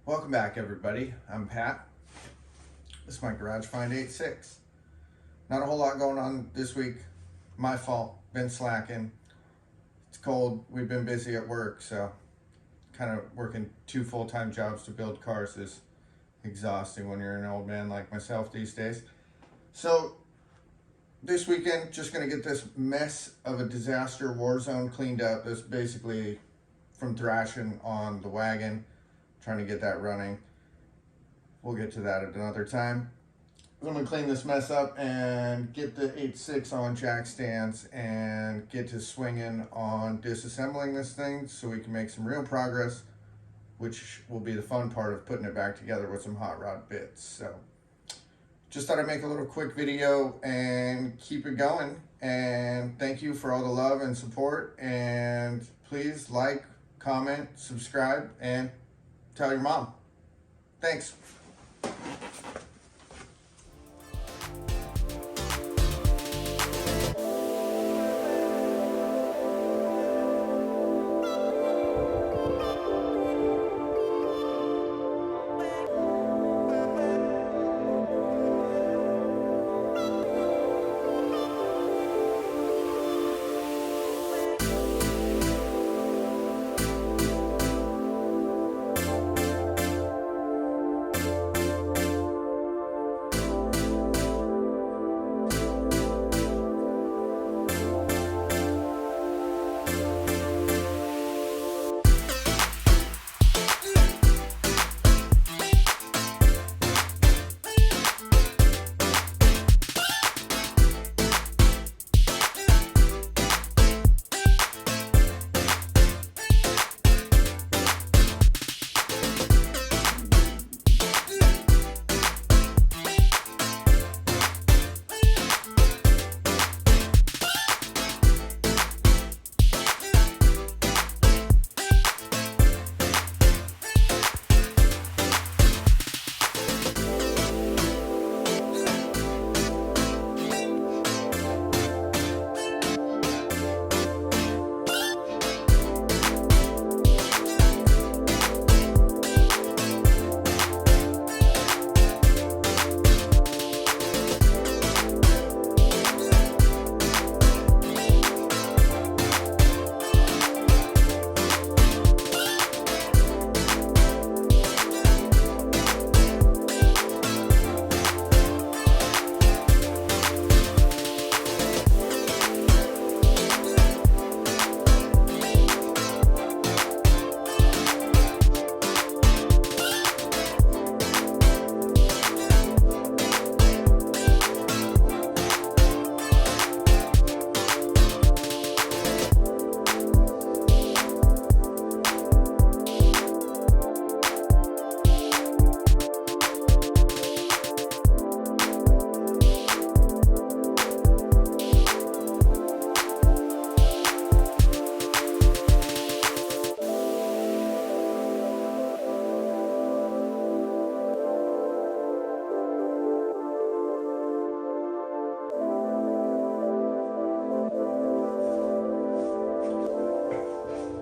Welcome back, everybody. I'm Pat. This is my Garage Find AE86. Not a whole lot going on this week. My fault. Been slacking. It's cold. We've been busy at work, so kind of working 2 full-time jobs to build cars is exhausting when you're an old man like myself these days. So this weekend, just going to get this mess of a disaster war zone cleaned up. That's basically from thrashing on the wagon, trying to get that running. We'll get to that at another time. I'm going to clean this mess up and get the 86 on jack stands and get to swinging on disassembling this thing so we can make some real progress, which will be the fun part of putting it back together with some hot rod bits. So just thought I'd make a little quick video and keep it going. And thank you for all the love and support. And please like, comment, subscribe, and tell your mom. Thanks.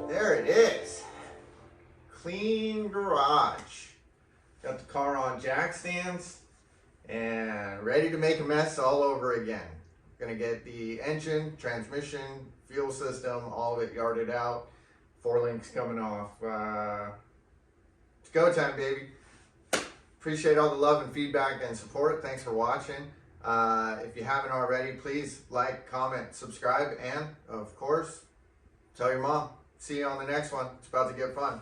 There it is. Clean garage. Got the car on jack stands and ready to make a mess all over again. Gonna get the engine, transmission, fuel system, all of it yarded out. 4 links coming off. It's go time, baby. Appreciate all the love and feedback and support. Thanks for watching. If you haven't already, please like, comment, subscribe, and of course, tell your mom. See you on the next one. It's about to get fun.